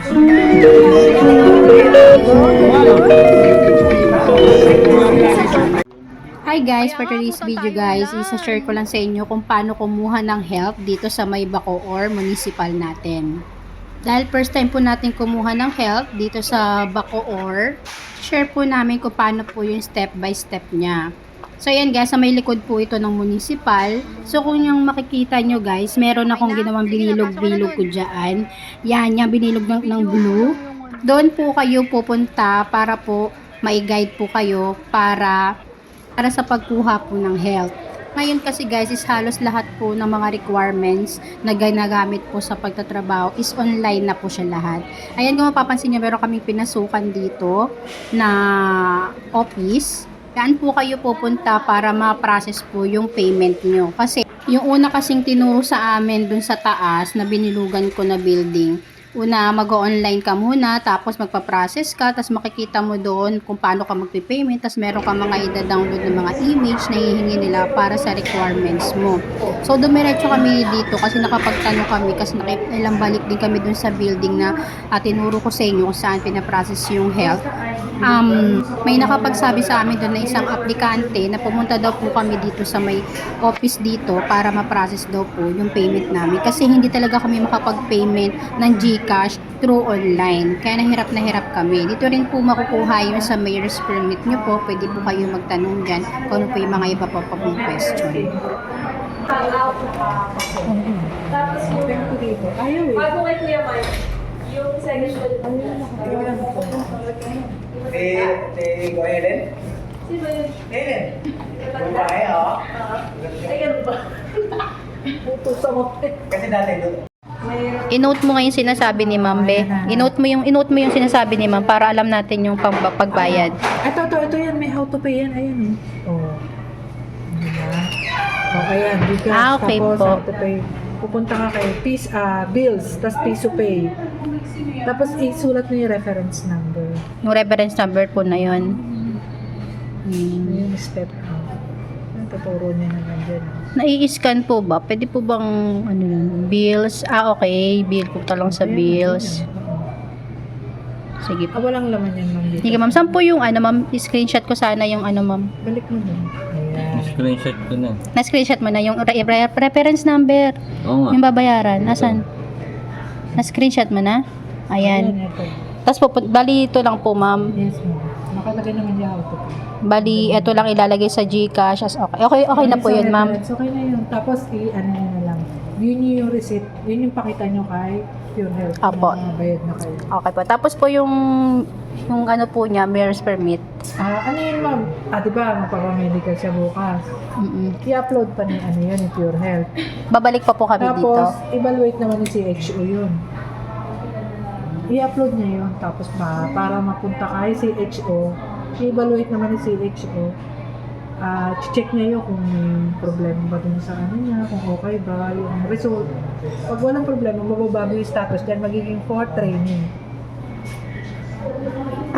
Hi guys, for today's video guys, isa-share ko lang sa inyo kung paano kumuha ng help dito sa may Bacoor Municipal natin. Dahil first time po natin kumuha ng help dito sa Bacoor, share po namin kung paano po yung step by step niya. So yan guys, sa may likod po ito ng municipal. So kung yung makikita nyo guys, meron akong ginawang binilog-bilog ko dyan. Yan, yung binilog ng blue. Doon po kayo pupunta para po mai-guide po kayo para sa pagkuha po ng health. Ngayon kasi guys is halos lahat po ng mga requirements na ginagamit po sa pagtatrabaho is online na po siya lahat. Ayan, kung mapapansin nyo, meron kaming pinasukan dito na office. Yan po kayo pupunta para ma-process po yung payment nyo. Kasi yung una kasing tinuro sa amin dun sa taas na binilugan ko na building, una, mag-online ka muna, tapos magpa-process ka, tapos makikita mo doon kung paano ka magpi-payment, tapos meron ka mga ida-download ng mga image na hihingi nila para sa requirements mo. So, dumiretso kami dito kasi nakapagtanong kami, kasi ilang balik din kami doon sa building na tinuro ko sa inyo kung saan pinaprocess yung health. May nakapagsabi sa amin doon na isang aplikante na pumunta daw po kami dito sa may office dito para ma-process daw po yung payment namin, kasi hindi talaga kami makapag-payment ng GCash through online, kaya nahirap kami. Dito rin po makukuha yung sa mayor's permit nyo po. Pwede po kayo magtanong dyan kung ano po yung mga iba pa pong question. Tapos yung dito. Ayaw eh. Bago kay Kuya Mike, yung second Go Ellen? Sino yun? Ellen? Babae, oh. Ayan ba? Puto mo. Kasi dati doon. I-note mo ngayon sinasabi ni Ma'am Be. I-note mo yung sinasabi ni Ma'am para alam natin yung pagbayad. Ito yan. May how to pay yan. Ayan oh. Diba? O, ayan. Because, Okay tapos, po. how to pay. Pupunta ka kay bills, tas piso pay. Tapos, isulat mo yung reference number. Yung reference number po na yun. Yung step. Tuturo niya naman dyan. Nai-scan po ba? Pwede po bang bills? Okay. Bill po lang sa bills. Sige po. Walang laman yan, ma'am. Dito. Sige ma'am, saan po yung ma'am? Screenshot ko sana yung ma'am. Balik mo dun. Ayan. Screenshot ko na. Na-screenshot mo na yung reference number. Oo nga. Yung babayaran. Nasaan? Na-screenshot mo na? Ayan. Ito. Tapos po, bali ito lang po ma'am. Yes, ma'am. Nakalagay naman yung how to pay. Bali, ito lang ilalagay sa GCash. Okay na po yun ma'am. Okay na yun. Tapos, ano na lang. Yun yung receipt. Yun yung pakita nyo kay Pure Health. Apo. Na bayad na kayo. Okay po. Tapos po yung ano po niya, mayor's permit. Ano yun, ma'am? Diba, magpapamedical siya bukas. I-upload pa ni yun, ni Pure Health. Babalik pa po kami dito. Tapos, evaluate naman ni CHO yun. I-upload niya yun. Tapos, para mapunta kay CHO, i-evaluate naman ni CHO. Check niya yun kung may problema ba dun sa niya, kung okay ba, yung result. Pag walang problema, mababago yung status dyan, magiging for training.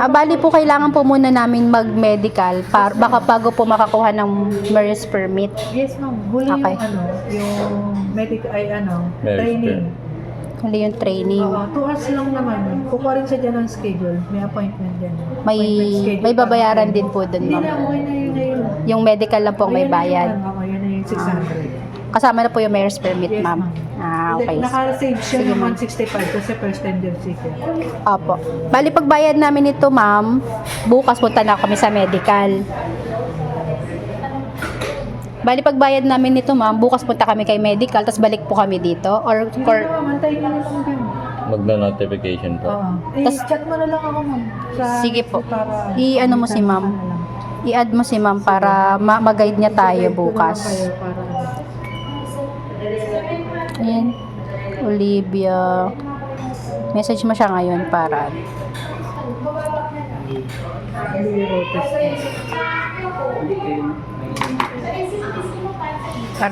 Bali po kailangan po muna namin mag-medical baka bago po makakuha ng mayor's permit. Yes, ma'am. Huli Okay. yung medical, training. Huli yung training. 2 hours lang naman yun. Kukuha rin siya dyan ng schedule. May appointment dyan. May babayaran din po dun, Hindi ma'am. na, okay na yun ngayon. Yung medical lang po may bayad. Yun na yung 600. Kasama na po yung mayor's permit, Yes, ma'am. ma'am. Okay. Naka-save siya Sige, ng ma'am. 165 kasi first time din seeker. Opo. Bali, pagbayad namin ito, ma'am, bukas punta na kami sa medical. Bali, pagbayad namin nito, ma'am, bukas punta kami kay medical, tapos balik po kami dito? Or Mantayin nyo na lang dyan. Magna-notification po. I-chat mo na lang ako, ma'am. Sige po. Para I-ano mo si ma'am. I-add mo si ma'am para ma-guide niya tayo bukas. Ayan. Olivia. Message mo siya ngayon para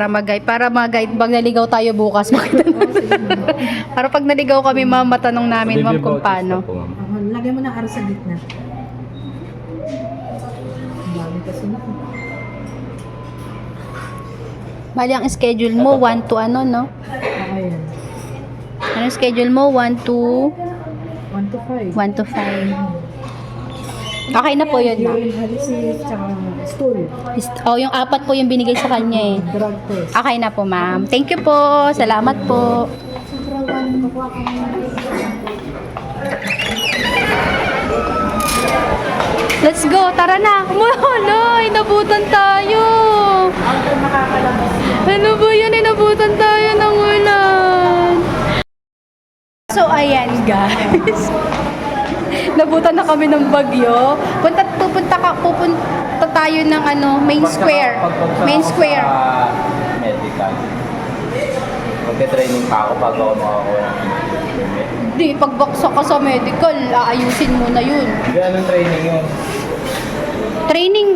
mag-guide pag naligaw tayo bukas. Para pag naligaw kami, ma'am, matanong namin, ma'am, kung paano. Lagay mo ng araw sa gitna. Bali kasi na. Bali, ang schedule mo, 1 to ano, no? Okay yan. Ano schedule mo? 1 to 1 1 to 5. 1 to 5. Okay na po yun, ma'am. Urine analysis, tsaka stool. Yung 4 po yung binigay sa kanya eh. Drug test. Okay na po, ma'am. Thank you po. Salamat po. Let's go. Tara na. Umuloy. Nabutan tayo. Ano ba yun? Nabutan tayo ng ulan. So, ayan guys. Nabutan na kami ng bagyo. Pupunta tayo ng main square. Main square. Medical. Magte-training pa ako bago ako makakuha ng Di, pagbaksak ka sa medical, aayusin mo na yun. Hindi, anong training yun? Training,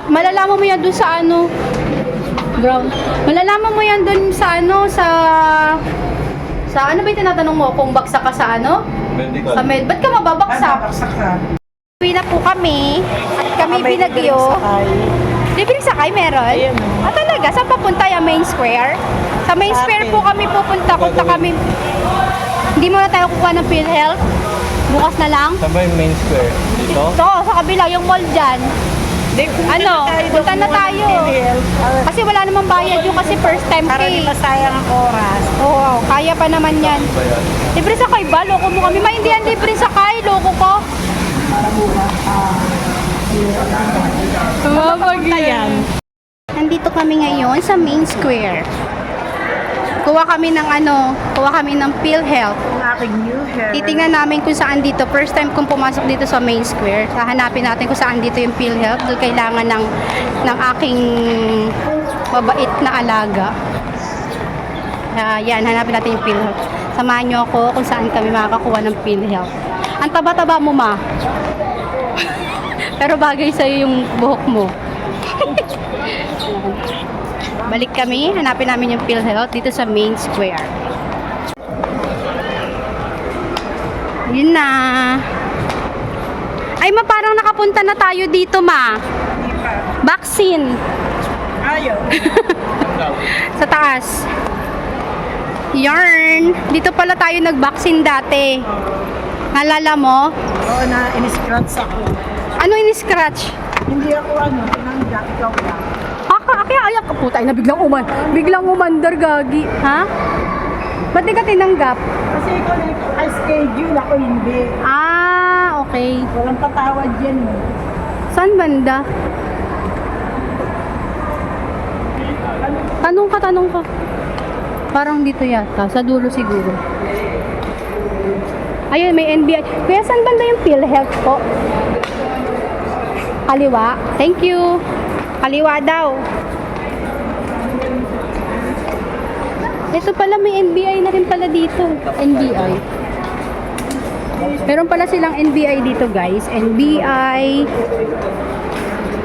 malalaman mo yan dun sa Brown. Malalaman mo yan dun sa sa ano ba yung tinatanong mo? Kung baksak ka sa Medical. Sa ba't ka mababaksak? Baksak ka. Uwi na po kami. At kami binagyo. Libreng sakay meron? Ayan, Ah, talaga? Saan papunta yung main square? Sa main square po kami pupunta. Punta kami. Hindi mo na tayo kukuha ng PhilHealth. Bukas na lang. Saan ba yung main square? Dito? Ito, sa kabila, yung mall dyan. Punta na tayo. Kasi wala namang bayad yung kasi first time Para di pay. masayang ang oras. Oo, kaya pa naman yan. Ba yan? Libre sakay ba? Loko mo kami. Hindi yan libre sakay. Loko ko. Nandito kami ngayon sa main square. Kuha kami ng PhilHealth. Ang aking new hair. Titingnan namin kung saan dito. First time kong pumasok dito sa main square. Hahanapin natin kung saan dito yung PhilHealth. Doon kailangan ng aking mabait na alaga. Yan, hanapin natin yung PhilHealth. Samahan niyo ako kung saan kami makakakuha ng PhilHealth. Ang taba-taba mo, ma. Pero bagay sa'yo yung buhok mo. Balik kami, hanapin namin yung PhilHealth dito sa main square. Yun na. Ay, parang nakapunta na tayo dito, ma. Vaccine. Ayaw. Sa taas. Yarn. Dito pala tayo nag-vaccine dati. Nalala mo? Oo na, in-scratch ako. Ano in-scratch? Hindi ako tinanggap, ikaw lang. Kaya ayak ka puta, na biglang umandar gagi. Ha? Ba't di ka tinanggap? Kasi ikaw na schedule ako hindi. Ah, okay. Walang patawad yan. Saan banda? Tanong ka. Parang dito yata, sa dulo siguro. Ayun, may NBI. Kuya, saan banda yung PhilHealth po? Kaliwa. Thank you. Kaliwa daw. Ito pala, may NBI na rin pala dito. NBI. Meron pala silang NBI dito, guys. NBI.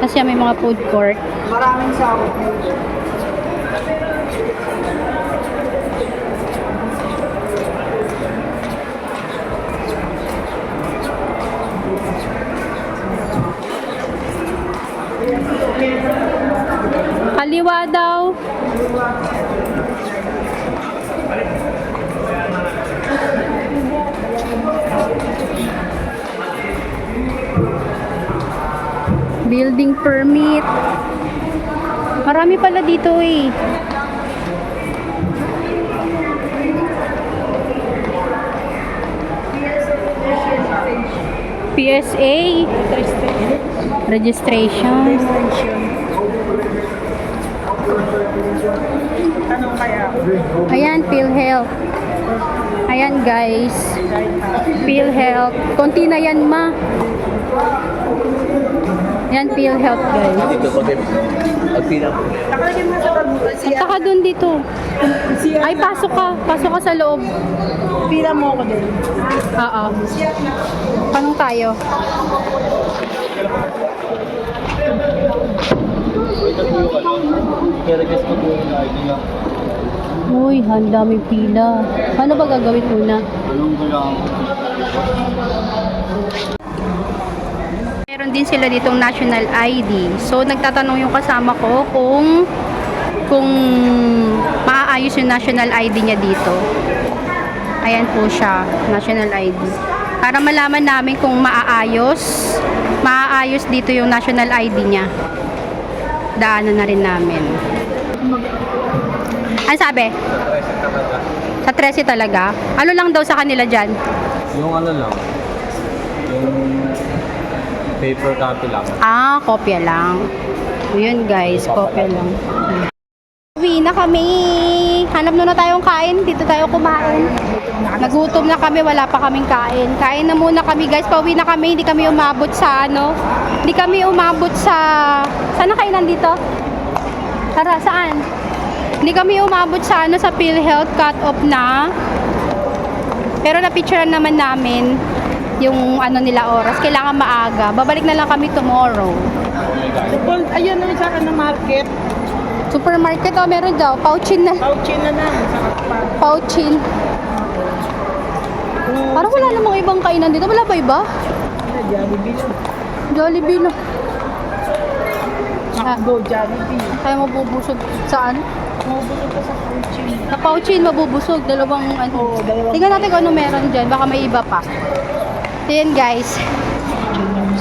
Kasi may mga food court. Maraming sahod. Kaliwa daw. Building permit. Marami pala dito eh. PSA. Registration. Anong kaya? Ayan, PhilHealth. Ayan, guys. PhilHealth. Konti na yan, ma. Ayan, PhilHealth, guys. Dito ko din. Nakalagay mo sa pagbukas. At saka dun dito. Ay, pasok ka. Pasok ka sa loob. Pila mo ako din. Oo. Panong tayo? I-request ko po yung ID niya. Uy, ang daming pila. Ano ba gagawin muna? Anong kailangan ko? Meron din sila ditong national ID. So, nagtatanong yung kasama ko kung maaayos yung national ID niya dito. Ayan po siya, national ID. Para malaman namin kung maaayos dito yung national ID niya. Daanan na rin namin. Ano sabi? Sa 13 talaga? Ano lang daw sa kanila dyan? Yung ano lang. Yung paper copy lang. Ah, kopya lang. Yun guys, kopya lang. Uwi na kami. Hanap na tayong kain. Dito tayo kumain. Nagutom na kami, wala pa kaming kain. Kain na muna kami guys. Pauwi na kami. Hindi kami umabot sa ano. Hindi kami umabot sa... Saan na kainan dito? Tara, saan? Hindi kami umabot sa ano, sa PhilHealth. Cut off na. Pero na-picturean naman namin yung ano nila oras. Kailangan maaga. Babalik na lang kami tomorrow. Ayun na sa na market. Supermarket, oh, meron daw. Pouchin na. Pouchin na na. Pouchin. Parang wala namang ibang kainan dito. Wala ba iba? Jollibee. Jollibee na. Macdo, Jollibee. Kaya mabubusog saan? Mabusog ka sa Pouchin. Sa Pouchin, mabubusog. Dalawang ano. Oo, dalawang. Tingnan natin kung ano meron dyan. Baka may iba pa. So yun guys.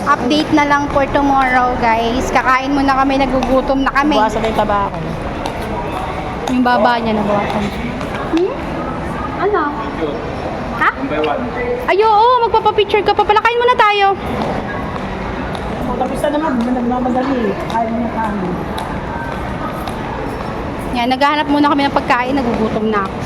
Update na lang for tomorrow guys. Kakain muna kami. Nagugutom na kami. Buwasan na yung tabako. Yung baba niya nabawasan. Ano? Ha? One by one. Ay, oo. Magpapapicture ka pa pala. Kain muna tayo. Tapos na naman, nagmamadali. Ayaw mo na kanin. Yan, naghahanap muna kami ng pagkain. Nagugutom na ako.